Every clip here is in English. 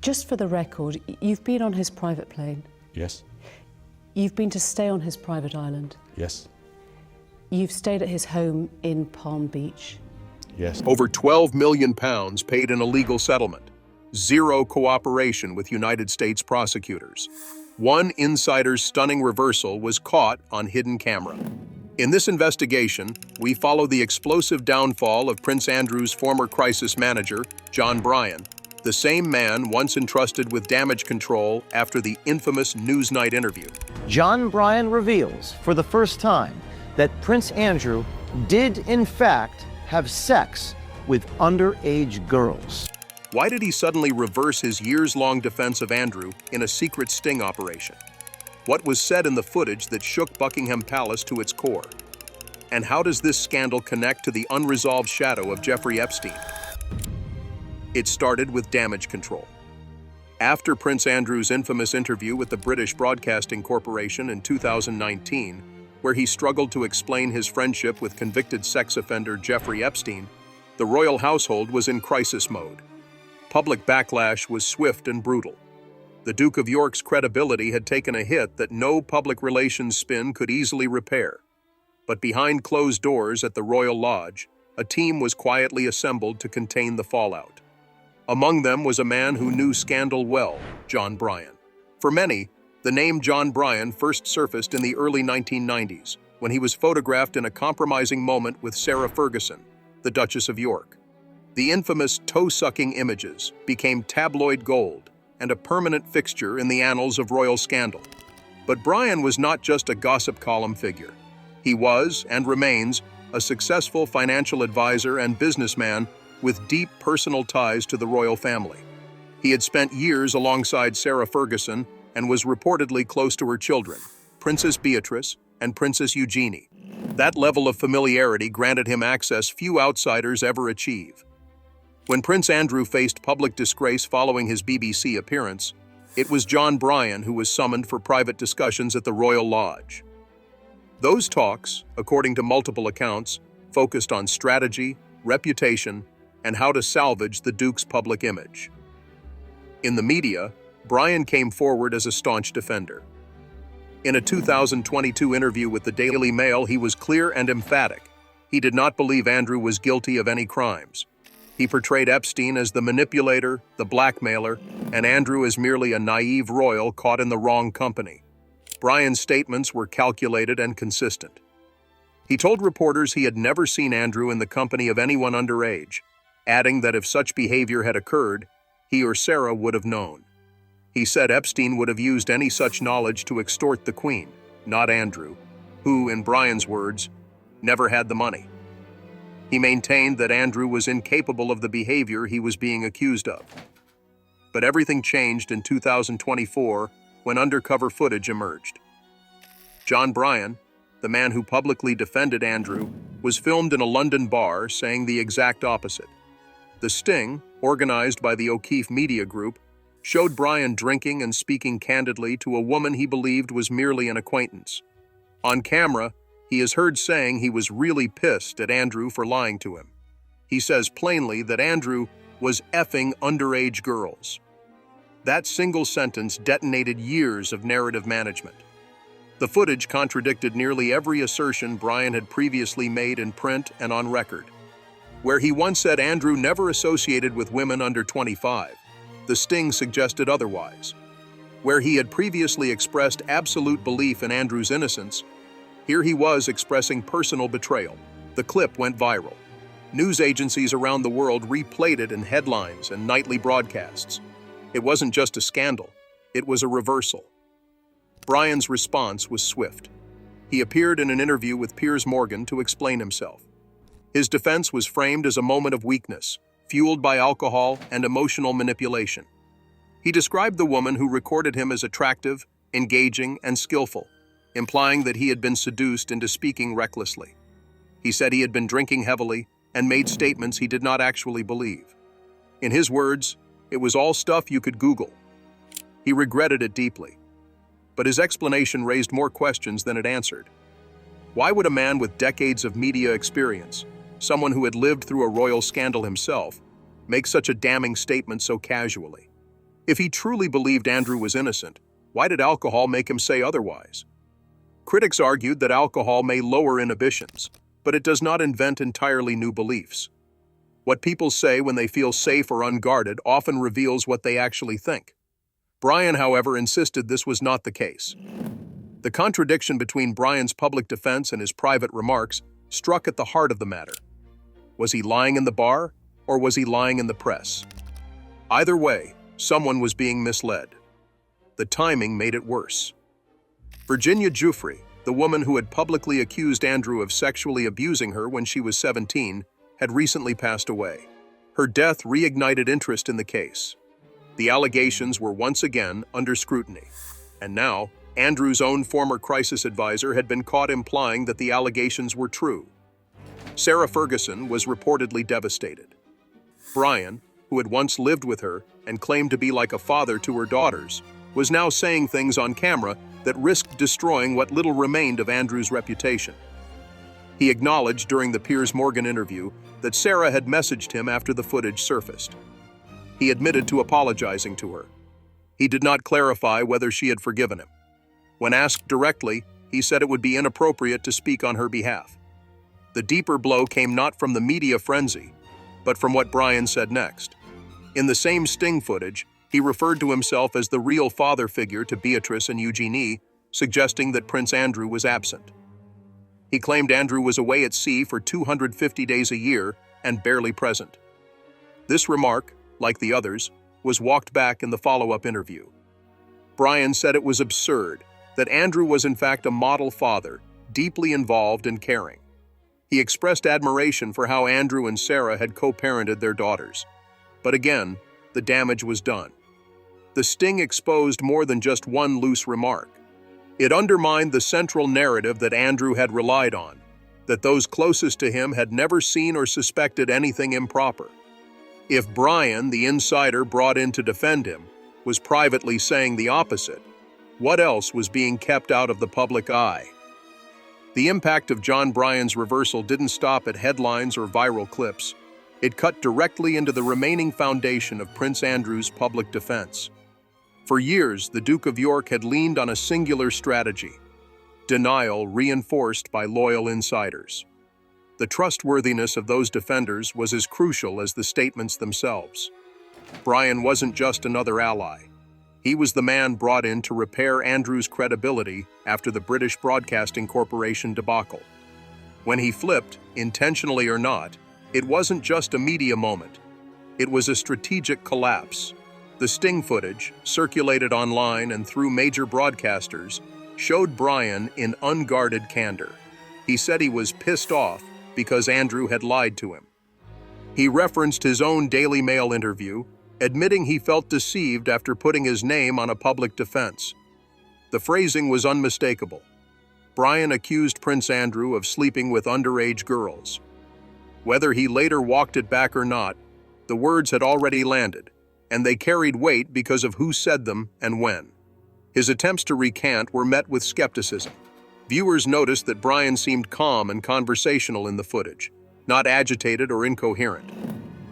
Just for the record, you've been on his private plane. Yes. You've been to stay on his private island. Yes. You've stayed at his home in Palm Beach. Yes. Over £12 million paid in a legal settlement. Zero cooperation with United States prosecutors. One insider's stunning reversal was caught on hidden camera. In this investigation, we follow the explosive downfall of Prince Andrew's former crisis manager, John Bryan, the same man once entrusted with damage control after the infamous Newsnight interview. John Bryan reveals for the first time that Prince Andrew did in fact have sex with underage girls. Why did he suddenly reverse his years-long defense of Andrew in a secret sting operation? What was said in the footage that shook Buckingham Palace to its core? And how does this scandal connect to the unresolved shadow of Jeffrey Epstein? It started with damage control. After Prince Andrew's infamous interview with the British Broadcasting Corporation in 2019, where he struggled to explain his friendship with convicted sex offender Jeffrey Epstein, the royal household was in crisis mode. Public backlash was swift and brutal. The Duke of York's credibility had taken a hit that no public relations spin could easily repair. But behind closed doors at the Royal Lodge, a team was quietly assembled to contain the fallout. Among them was a man who knew scandal well, John Bryan. For many, the name John Bryan first surfaced in the early 1990s, when he was photographed in a compromising moment with Sarah Ferguson, the Duchess of York. The infamous toe-sucking images became tabloid gold and a permanent fixture in the annals of royal scandal. But Bryan was not just a gossip column figure. He was, and remains, a successful financial advisor and businessman with deep personal ties to the royal family. He had spent years alongside Sarah Ferguson and was reportedly close to her children, Princess Beatrice and Princess Eugenie. That level of familiarity granted him access few outsiders ever achieve. When Prince Andrew faced public disgrace following his BBC appearance, it was John Bryan who was summoned for private discussions at the Royal Lodge. Those talks, according to multiple accounts, focused on strategy, reputation, and how to salvage the Duke's public image. In the media, Bryan came forward as a staunch defender. In a 2022 interview with the Daily Mail, he was clear and emphatic. He did not believe Andrew was guilty of any crimes. He portrayed Epstein as the manipulator, the blackmailer, and Andrew as merely a naive royal caught in the wrong company. Bryan's statements were calculated and consistent. He told reporters he had never seen Andrew in the company of anyone underage, adding that if such behavior had occurred, he or Sarah would have known. He said Epstein would have used any such knowledge to extort the Queen, not Andrew, who, in Bryan's words, never had the money. He maintained that Andrew was incapable of the behavior he was being accused of. But everything changed in 2024 when undercover footage emerged. John Bryan, the man who publicly defended Andrew, was filmed in a London bar saying the exact opposite. The sting, organized by the O'Keefe Media Group, showed Bryan drinking and speaking candidly to a woman he believed was merely an acquaintance. On camera, he is heard saying he was really pissed at Andrew for lying to him. He says plainly that Andrew was effing underage girls. That single sentence detonated years of narrative management. The footage contradicted nearly every assertion Bryan had previously made in print and on record. Where he once said Andrew never associated with women under 25, the sting suggested otherwise. Where he had previously expressed absolute belief in Andrew's innocence, here he was expressing personal betrayal. The clip went viral. News agencies around the world replayed it in headlines and nightly broadcasts. It wasn't just a scandal, it was a reversal. Bryan's response was swift. He appeared in an interview with Piers Morgan to explain himself. His defense was framed as a moment of weakness, fueled by alcohol and emotional manipulation. He described the woman who recorded him as attractive, engaging, and skillful, implying that he had been seduced into speaking recklessly. He said he had been drinking heavily and made statements he did not actually believe. In his words, it was all stuff you could Google. He regretted it deeply. But his explanation raised more questions than it answered. Why would a man with decades of media experience, someone who had lived through a royal scandal himself, make such a damning statement so casually? If he truly believed Andrew was innocent, why did alcohol make him say otherwise? Critics argued that alcohol may lower inhibitions, but it does not invent entirely new beliefs. What people say when they feel safe or unguarded often reveals what they actually think. Bryan, however, insisted this was not the case. The contradiction between Bryan's public defense and his private remarks struck at the heart of the matter. Was he lying in the bar, or was he lying in the press? Either way, someone was being misled. The timing made it worse. Virginia Giuffre, the woman who had publicly accused Andrew of sexually abusing her when she was 17, had recently passed away. Her death reignited interest in the case. The allegations were once again under scrutiny. And now, Andrew's own former crisis advisor had been caught implying that the allegations were true. Sarah Ferguson was reportedly devastated. Bryan, who had once lived with her and claimed to be like a father to her daughters, was now saying things on camera that risked destroying what little remained of Andrew's reputation. He acknowledged during the Piers Morgan interview that Sarah had messaged him after the footage surfaced. He admitted to apologizing to her. He did not clarify whether she had forgiven him. When asked directly, he said it would be inappropriate to speak on her behalf. The deeper blow came not from the media frenzy, but from what Bryan said next. In the same sting footage, he referred to himself as the real father figure to Beatrice and Eugenie, suggesting that Prince Andrew was absent. He claimed Andrew was away at sea for 250 days a year and barely present. This remark, like the others, was walked back in the follow-up interview. Bryan said it was absurd, that Andrew was in fact a model father, deeply involved and caring. He expressed admiration for how Andrew and Sarah had co-parented their daughters. But again, the damage was done. The sting exposed more than just one loose remark. It undermined the central narrative that Andrew had relied on, that those closest to him had never seen or suspected anything improper. If Bryan, the insider brought in to defend him, was privately saying the opposite, what else was being kept out of the public eye? The impact of John Bryan's reversal didn't stop at headlines or viral clips. It cut directly into the remaining foundation of Prince Andrew's public defense. For years, the Duke of York had leaned on a singular strategy: denial reinforced by loyal insiders. The trustworthiness of those defenders was as crucial as the statements themselves. Bryan wasn't just another ally. He was the man brought in to repair Andrew's credibility after the British Broadcasting Corporation debacle. When he flipped, intentionally or not, it wasn't just a media moment. It was a strategic collapse. The sting footage, circulated online and through major broadcasters, showed Bryan in unguarded candor. He said he was pissed off because Andrew had lied to him. He referenced his own Daily Mail interview, admitting he felt deceived after putting his name on a public defense. The phrasing was unmistakable. Bryan accused Prince Andrew of sleeping with underage girls. Whether he later walked it back or not, the words had already landed, and they carried weight because of who said them and when. His attempts to recant were met with skepticism. Viewers noticed that Bryan seemed calm and conversational in the footage, not agitated or incoherent.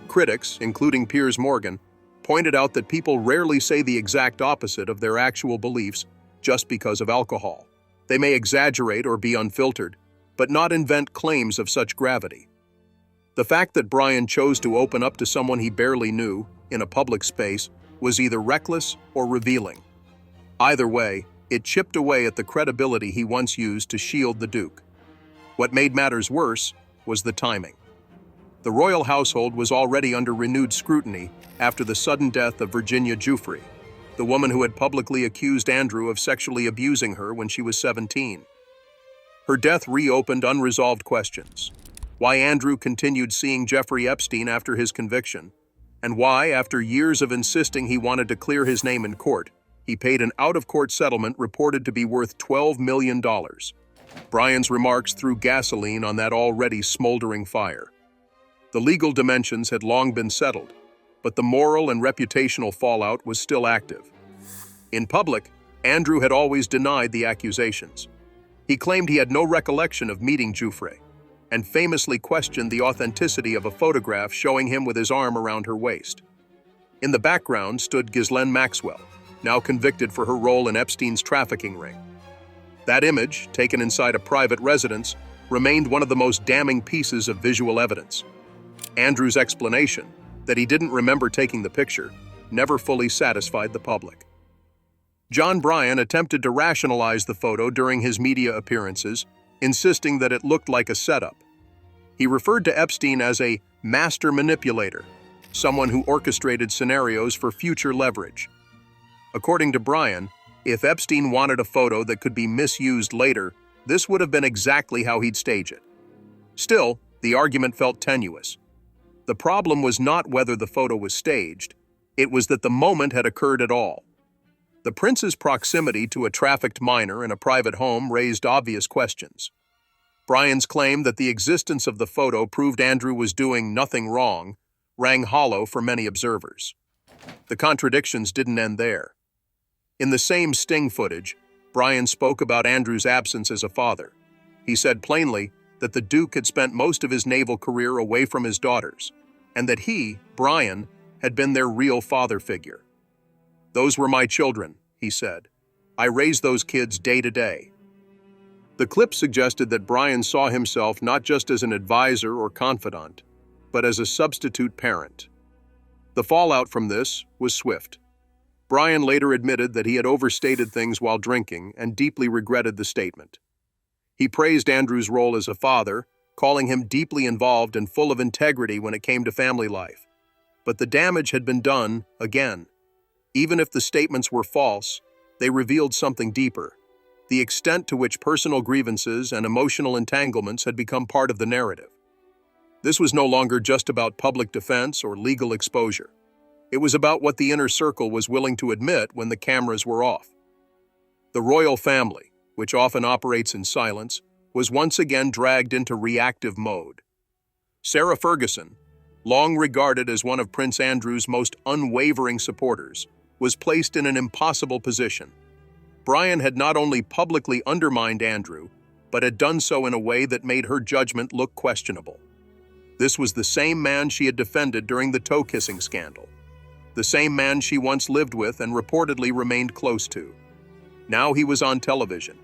Critics, including Piers Morgan, pointed out that people rarely say the exact opposite of their actual beliefs just because of alcohol. They may exaggerate or be unfiltered, but not invent claims of such gravity. The fact that Bryan chose to open up to someone he barely knew in a public space was either reckless or revealing. Either way, it chipped away at the credibility he once used to shield the Duke. What made matters worse was the timing. The royal household was already under renewed scrutiny after the sudden death of Virginia Giuffre, the woman who had publicly accused Andrew of sexually abusing her when she was 17. Her death reopened unresolved questions: why Andrew continued seeing Jeffrey Epstein after his conviction, and why, after years of insisting he wanted to clear his name in court, he paid an out-of-court settlement reported to be worth $12 million. Bryan's remarks threw gasoline on that already smoldering fire. The legal dimensions had long been settled, but the moral and reputational fallout was still active. In public, Andrew had always denied the accusations. He claimed he had no recollection of meeting Giuffre, and famously questioned the authenticity of a photograph showing him with his arm around her waist. In the background stood Ghislaine Maxwell, now convicted for her role in Epstein's trafficking ring. That image, taken inside a private residence, remained one of the most damning pieces of visual evidence. Andrew's explanation, that he didn't remember taking the picture, never fully satisfied the public. John Bryan attempted to rationalize the photo during his media appearances, insisting that it looked like a setup. He referred to Epstein as a master manipulator, someone who orchestrated scenarios for future leverage. According to Bryan, if Epstein wanted a photo that could be misused later, this would have been exactly how he'd stage it. Still, the argument felt tenuous. The problem was not whether the photo was staged, it was that the moment had occurred at all. The prince's proximity to a trafficked minor in a private home raised obvious questions. Bryan's claim that the existence of the photo proved Andrew was doing nothing wrong rang hollow for many observers. The contradictions didn't end there. In the same sting footage, Bryan spoke about Andrew's absence as a father. He said plainly that the Duke had spent most of his naval career away from his daughters, and that he, Bryan, had been their real father figure. "Those were my children," he said. "I raised those kids day to day." The clip suggested that Bryan saw himself not just as an advisor or confidant, but as a substitute parent. The fallout from this was swift. Bryan later admitted that he had overstated things while drinking and deeply regretted the statement. He praised Andrew's role as a father, calling him deeply involved and full of integrity when it came to family life. But the damage had been done again. Even if the statements were false, they revealed something deeper: the extent to which personal grievances and emotional entanglements had become part of the narrative. This was no longer just about public defense or legal exposure. It was about what the inner circle was willing to admit when the cameras were off. The royal family, which often operates in silence, was once again dragged into reactive mode. Sarah Ferguson, long regarded as one of Prince Andrew's most unwavering supporters, was placed in an impossible position. Bryan had not only publicly undermined Andrew, but had done so in a way that made her judgment look questionable. This was the same man she had defended during the toe-kissing scandal, the same man she once lived with and reportedly remained close to. Now he was on television,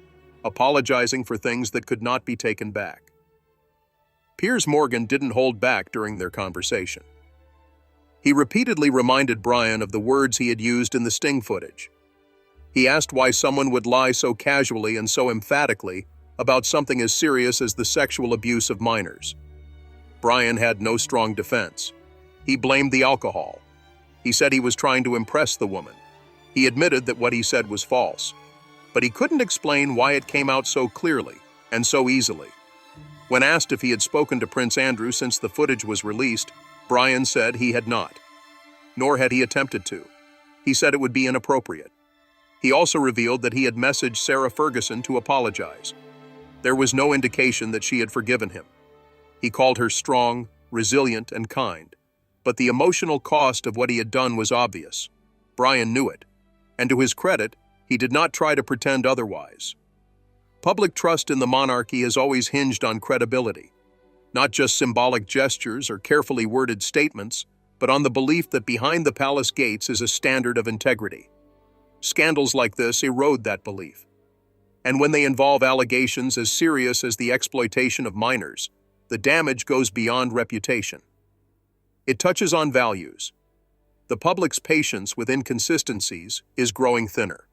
apologizing for things that could not be taken back. Piers Morgan didn't hold back during their conversation. He repeatedly reminded Bryan of the words he had used in the sting footage. He asked why someone would lie so casually and so emphatically about something as serious as the sexual abuse of minors. Bryan had no strong defense. He blamed the alcohol. He said he was trying to impress the woman. He admitted that what he said was false, but he couldn't explain why it came out so clearly and so easily. When asked if he had spoken to Prince Andrew since the footage was released, Bryan said he had not, nor had he attempted to. He said it would be inappropriate. He also revealed that he had messaged Sarah Ferguson to apologize. There was no indication that she had forgiven him. He called her strong, resilient, and kind, but the emotional cost of what he had done was obvious. Bryan knew it, and to his credit, he did not try to pretend otherwise. Public trust in the monarchy has always hinged on credibility, not just symbolic gestures or carefully worded statements, but on the belief that behind the palace gates is a standard of integrity. Scandals like this erode that belief. And when they involve allegations as serious as the exploitation of minors, the damage goes beyond reputation. It touches on values. The public's patience with inconsistencies is growing thinner.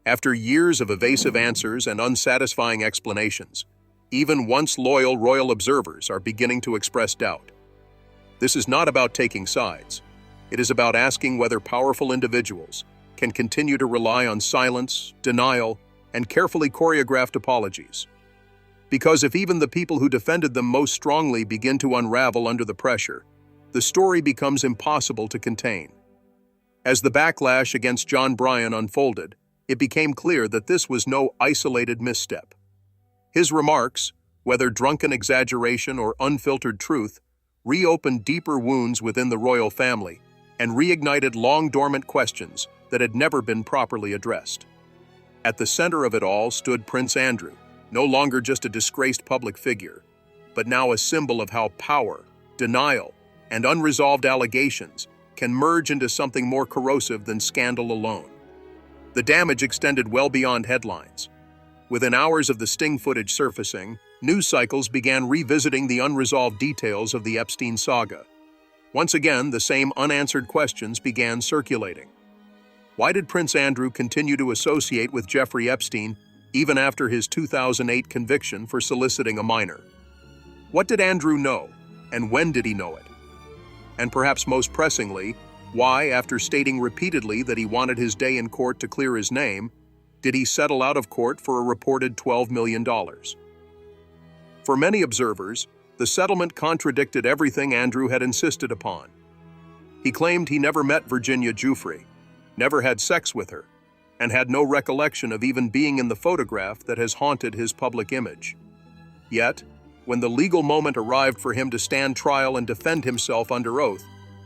After years of evasive answers and unsatisfying explanations, even once loyal royal observers are beginning to express doubt. This is not about taking sides. It is about asking whether powerful individuals can continue to rely on silence, denial, and carefully choreographed apologies. Because if even the people who defended them most strongly begin to unravel under the pressure, the story becomes impossible to contain. As the backlash against John Bryan unfolded, it became clear that this was no isolated misstep. His remarks, whether drunken exaggeration or unfiltered truth, reopened deeper wounds within the royal family and reignited long-dormant questions that had never been properly addressed. At the center of it all stood Prince Andrew, no longer just a disgraced public figure, but now a symbol of how power, denial, and unresolved allegations can merge into something more corrosive than scandal alone. The damage extended well beyond headlines. Within hours of the sting footage surfacing, news cycles began revisiting the unresolved details of the Epstein saga. Once again, the same unanswered questions began circulating. Why did Prince Andrew continue to associate with Jeffrey Epstein even after his 2008 conviction for soliciting a minor? What did Andrew know, and when did he know it? And perhaps most pressingly, why, after stating repeatedly that he wanted his day in court to clear his name, did he settle out of court for a reported $12 million? For many observers, the settlement contradicted everything Andrew had insisted upon. He claimed he never met Virginia Giuffre, never had sex with her, and had no recollection of even being in the photograph that has haunted his public image. Yet, when the legal moment arrived for him to stand trial and defend himself under oath,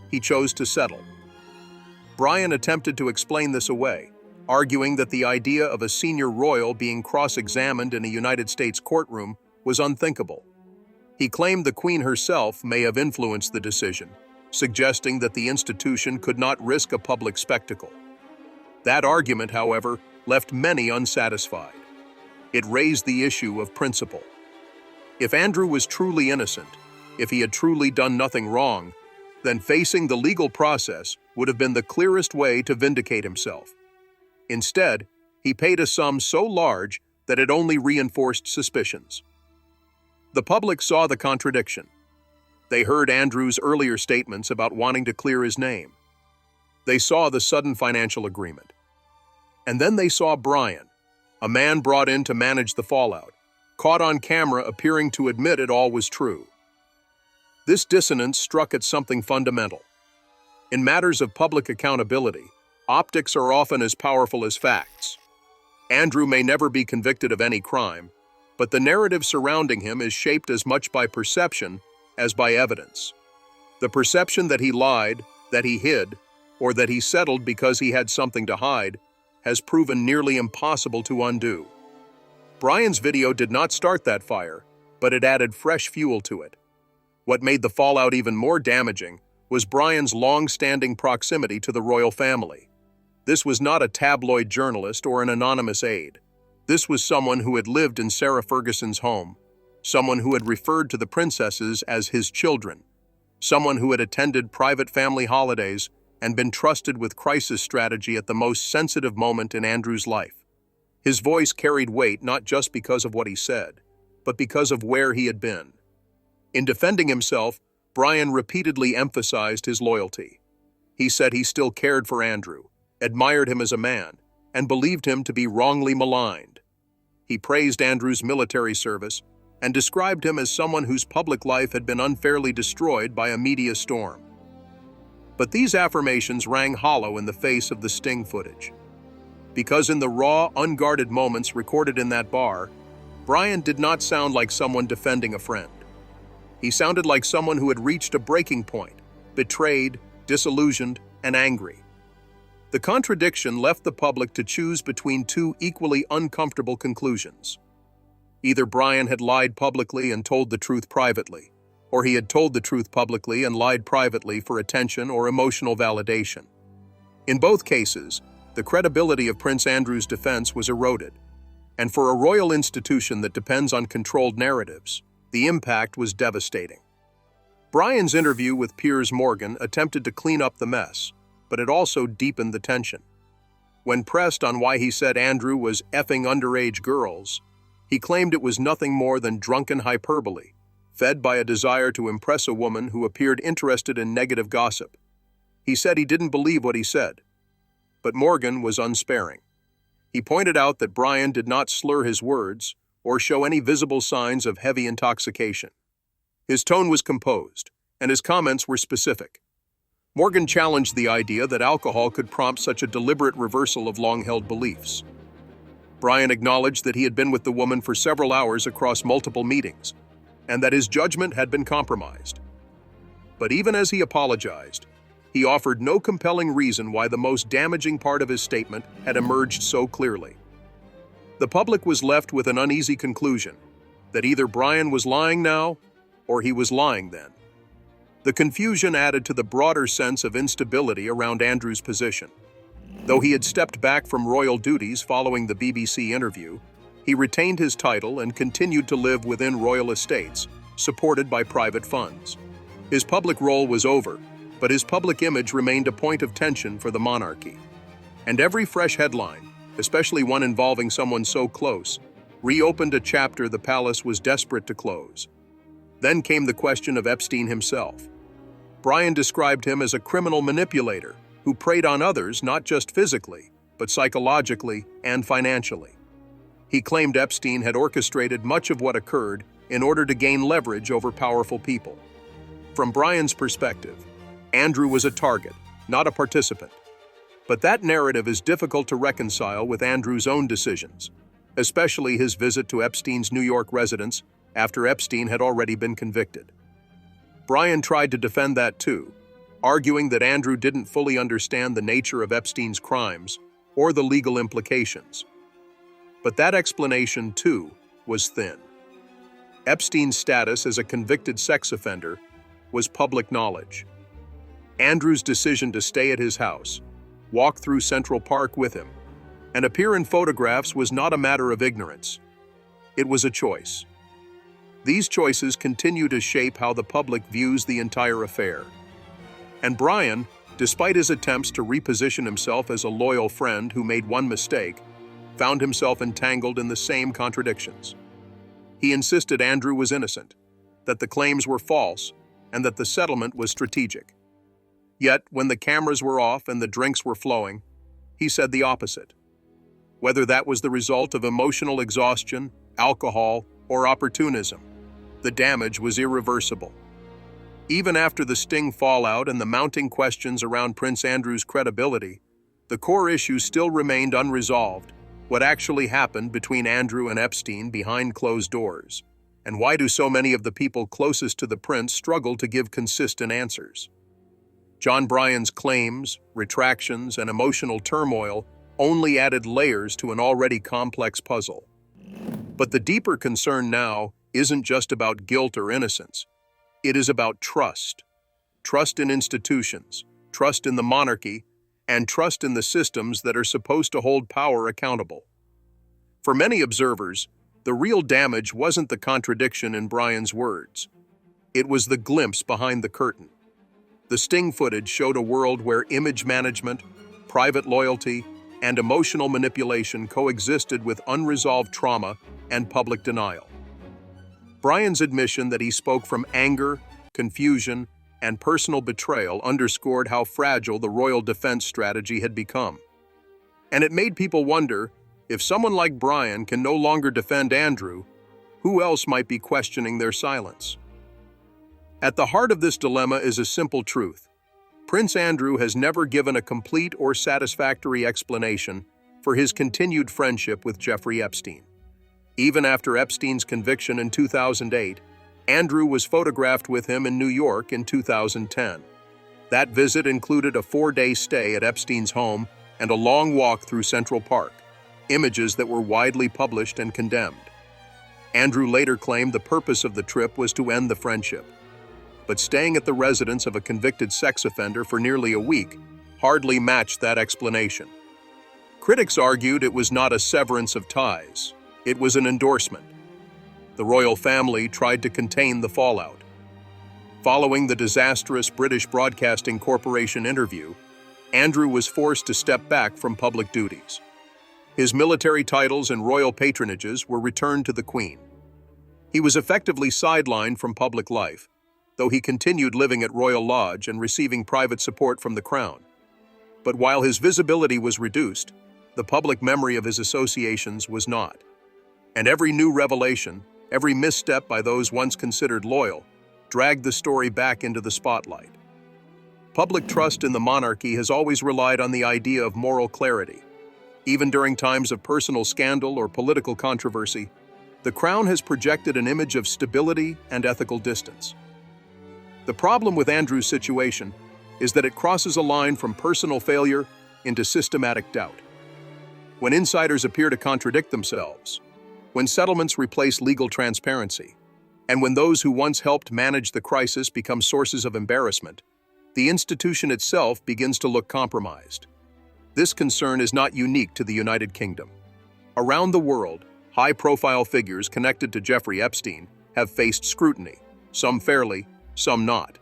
he chose to settle. Bryan attempted to explain this away, arguing that the idea of a senior royal being cross-examined in a United States courtroom was unthinkable. He claimed the Queen herself may have influenced the decision, suggesting that the institution could not risk a public spectacle. That argument, however, left many unsatisfied. It raised the issue of principle. If Andrew was truly innocent, if he had truly done nothing wrong, then facing the legal process would have been the clearest way to vindicate himself. Instead, he paid a sum so large that it only reinforced suspicions. The public saw the contradiction. They heard Andrew's earlier statements about wanting to clear his name. They saw the sudden financial agreement. And then they saw Bryan, a man brought in to manage the fallout, caught on camera appearing to admit it all was true. This dissonance struck at something fundamental. In matters of public accountability, optics are often as powerful as facts. Andrew may never be convicted of any crime, but the narrative surrounding him is shaped as much by perception as by evidence. The perception that he lied, that he hid, or that he settled because he had something to hide has proven nearly impossible to undo. Bryan's video did not start that fire, but it added fresh fuel to it. What made the fallout even more damaging was Bryan's long-standing proximity to the royal family. This was not a tabloid journalist or an anonymous aide. This was someone who had lived in Sarah Ferguson's home, someone who had referred to the princesses as his children, someone who had attended private family holidays and been trusted with crisis strategy at the most sensitive moment in Andrew's life. His voice carried weight not just because of what he said, but because of where he had been. In defending himself, Bryan repeatedly emphasized his loyalty. He said he still cared for Andrew, admired him as a man, and believed him to be wrongly maligned. He praised Andrew's military service and described him as someone whose public life had been unfairly destroyed by a media storm. But these affirmations rang hollow in the face of the sting footage. Because in the raw, unguarded moments recorded in that bar, Bryan did not sound like someone defending a friend. He sounded like someone who had reached a breaking point, betrayed, disillusioned, and angry. The contradiction left the public to choose between two equally uncomfortable conclusions. Either Bryan had lied publicly and told the truth privately, or he had told the truth publicly and lied privately for attention or emotional validation. In both cases, the credibility of Prince Andrew's defense was eroded, and for a royal institution that depends on controlled narratives, the impact was devastating. Bryan's interview with Piers Morgan attempted to clean up the mess, but it also deepened the tension. When pressed on why he said Andrew was effing underage girls, he claimed it was nothing more than drunken hyperbole, fed by a desire to impress a woman who appeared interested in negative gossip. He said he didn't believe what he said. But Morgan was unsparing. He pointed out that Bryan did not slur his words or show any visible signs of heavy intoxication. His tone was composed, and his comments were specific. Morgan challenged the idea that alcohol could prompt such a deliberate reversal of long-held beliefs. Bryan acknowledged that he had been with the woman for several hours across multiple meetings, and that his judgment had been compromised. But even as he apologized, he offered no compelling reason why the most damaging part of his statement had emerged so clearly. The public was left with an uneasy conclusion, that either Bryan was lying now, or he was lying then. The confusion added to the broader sense of instability around Andrew's position. Though he had stepped back from royal duties following the BBC interview, he retained his title and continued to live within royal estates, supported by private funds. His public role was over, but his public image remained a point of tension for the monarchy. And every fresh headline, especially one involving someone so close, reopened a chapter the palace was desperate to close. Then came the question of Epstein himself. Bryan described him as a criminal manipulator who preyed on others not just physically, but psychologically and financially. He claimed Epstein had orchestrated much of what occurred in order to gain leverage over powerful people. From Bryan's perspective, Andrew was a target, not a participant. But that narrative is difficult to reconcile with Andrew's own decisions, especially his visit to Epstein's New York residence after Epstein had already been convicted. Bryan tried to defend that too, arguing that Andrew didn't fully understand the nature of Epstein's crimes or the legal implications. But that explanation, too, was thin. Epstein's status as a convicted sex offender was public knowledge. Andrew's decision to stay at his house, walk through Central Park with him, and appear in photographs was not a matter of ignorance. It was a choice. These choices continue to shape how the public views the entire affair. And Bryan, despite his attempts to reposition himself as a loyal friend who made one mistake, found himself entangled in the same contradictions. He insisted Andrew was innocent, that the claims were false, and that the settlement was strategic. Yet, when the cameras were off and the drinks were flowing, he said the opposite. Whether that was the result of emotional exhaustion, alcohol, or opportunism, the damage was irreversible. Even after the Sting fallout and the mounting questions around Prince Andrew's credibility, the core issue still remained unresolved. What actually happened between Andrew and Epstein behind closed doors? And why do so many of the people closest to the prince struggle to give consistent answers? John Bryan's claims, retractions, and emotional turmoil only added layers to an already complex puzzle. But the deeper concern now isn't just about guilt or innocence. It is about trust. Trust in institutions, trust in the monarchy, and trust in the systems that are supposed to hold power accountable. For many observers, the real damage wasn't the contradiction in Bryan's words. It was the glimpse behind the curtain. The Sting footage showed a world where image management, private loyalty, and emotional manipulation coexisted with unresolved trauma and public denial. Bryan's admission that he spoke from anger, confusion, and personal betrayal underscored how fragile the royal defense strategy had become. And it made people wonder, if someone like Bryan can no longer defend Andrew, who else might be questioning their silence? At the heart of this dilemma is a simple truth. Prince Andrew has never given a complete or satisfactory explanation for his continued friendship with Jeffrey Epstein. Even after Epstein's conviction in 2008, Andrew was photographed with him in New York in 2010. That visit included a 4-day stay at Epstein's home and a long walk through Central Park, images that were widely published and condemned. Andrew later claimed the purpose of the trip was to end the friendship. But staying at the residence of a convicted sex offender for nearly a week hardly matched that explanation. Critics argued it was not a severance of ties, it was an endorsement. The royal family tried to contain the fallout. Following the disastrous British Broadcasting Corporation interview, Andrew was forced to step back from public duties. His military titles and royal patronages were returned to the Queen. He was effectively sidelined from public life, though he continued living at Royal Lodge and receiving private support from the Crown. But while his visibility was reduced, the public memory of his associations was not. And every new revelation, every misstep by those once considered loyal, dragged the story back into the spotlight. Public trust in the monarchy has always relied on the idea of moral clarity. Even during times of personal scandal or political controversy, the Crown has projected an image of stability and ethical distance. The problem with Andrew's situation is that it crosses a line from personal failure into systematic doubt. When insiders appear to contradict themselves, when settlements replace legal transparency, And when those who once helped manage the crisis become sources of embarrassment, the institution itself begins to look compromised. This concern is not unique to the United Kingdom. Around the world, high-profile figures connected to Jeffrey Epstein have faced scrutiny, some fairly, some not.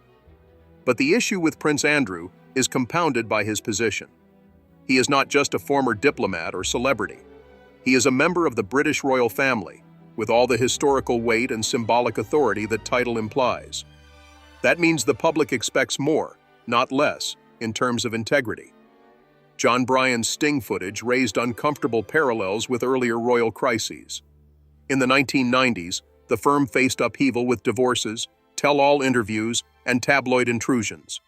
But the issue with Prince Andrew is compounded by his position. He is not just a former diplomat or celebrity. He is a member of the British royal family, with all the historical weight and symbolic authority that title implies. That means the public expects more, not less, in terms of integrity. John Bryan's sting footage raised uncomfortable parallels with earlier royal crises. In the 1990s, the firm faced upheaval with divorces, tell-all interviews, and tabloid intrusions.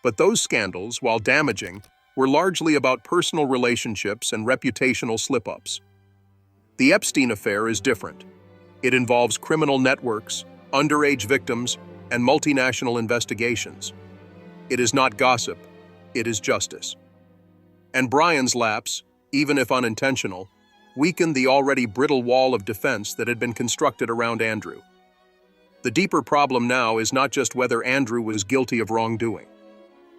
But those scandals, while damaging, were largely about personal relationships and reputational slip-ups. The Epstein affair is different. It involves criminal networks, underage victims, and multinational investigations. It is not gossip, it is justice. And Bryan's lapse, even if unintentional, weakened the already brittle wall of defense that had been constructed around Andrew. The deeper problem now is not just whether Andrew was guilty of wrongdoing.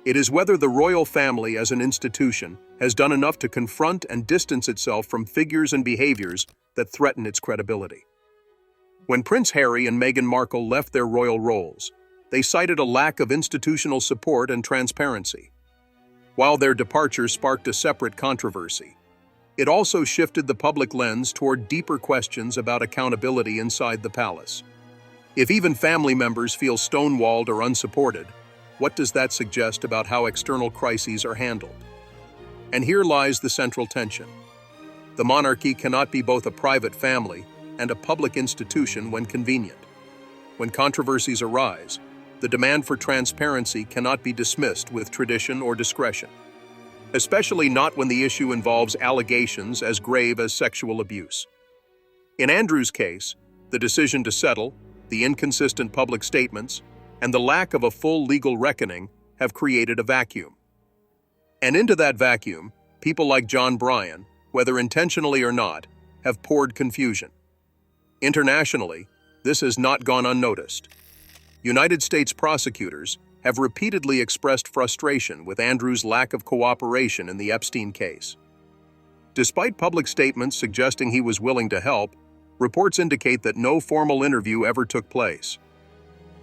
It is whether the royal family as an institution has done enough to confront and distance itself from figures and behaviors that threaten its credibility. When Prince Harry and Meghan Markle left their royal roles, they cited a lack of institutional support and transparency. While their departure sparked a separate controversy, it also shifted the public lens toward deeper questions about accountability inside the palace. If even family members feel stonewalled or unsupported, what does that suggest about how external crises are handled? And here lies the central tension. The monarchy cannot be both a private family and a public institution when convenient. When controversies arise, the demand for transparency cannot be dismissed with tradition or discretion, especially not when the issue involves allegations as grave as sexual abuse. In Andrew's case, the decision to settle, the inconsistent public statements, and the lack of a full legal reckoning have created a vacuum. And into that vacuum, people like John Bryan, whether intentionally or not, have poured confusion. Internationally, this has not gone unnoticed. United States prosecutors have repeatedly expressed frustration with Andrew's lack of cooperation in the Epstein case. Despite public statements suggesting he was willing to help, reports indicate that no formal interview ever took place.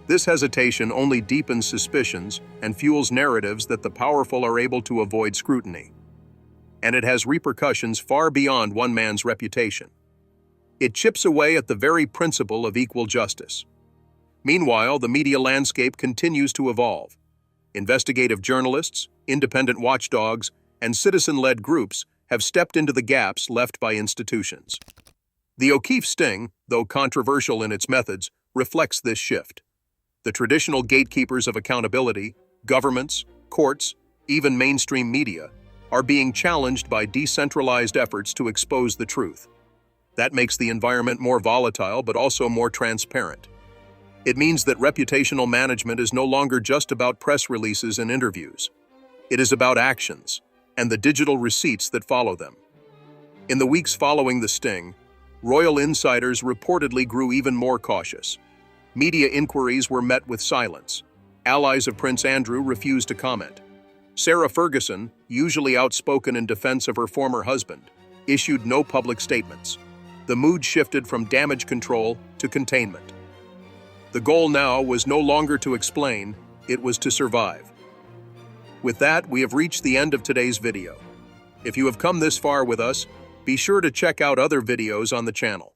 This hesitation only deepens suspicions and fuels narratives that the powerful are able to avoid scrutiny. And it has repercussions far beyond one man's reputation. It chips away at the very principle of equal justice. Meanwhile, the media landscape continues to evolve. Investigative journalists, independent watchdogs, and citizen-led groups have stepped into the gaps left by institutions. The O'Keefe sting, though controversial in its methods, reflects this shift. The traditional gatekeepers of accountability, governments, courts, even mainstream media, are being challenged by decentralized efforts to expose the truth. That makes the environment more volatile but also more transparent. It means that reputational management is no longer just about press releases and interviews. It is about actions and the digital receipts that follow them. In the weeks following the sting, royal insiders reportedly grew even more cautious. Media inquiries were met with silence. Allies of Prince Andrew refused to comment. Sarah Ferguson, usually outspoken in defense of her former husband, issued no public statements. The mood shifted from damage control to containment. The goal now was no longer to explain, it was to survive. With that, we have reached the end of today's video. If you have come this far with us, be sure to check out other videos on the channel.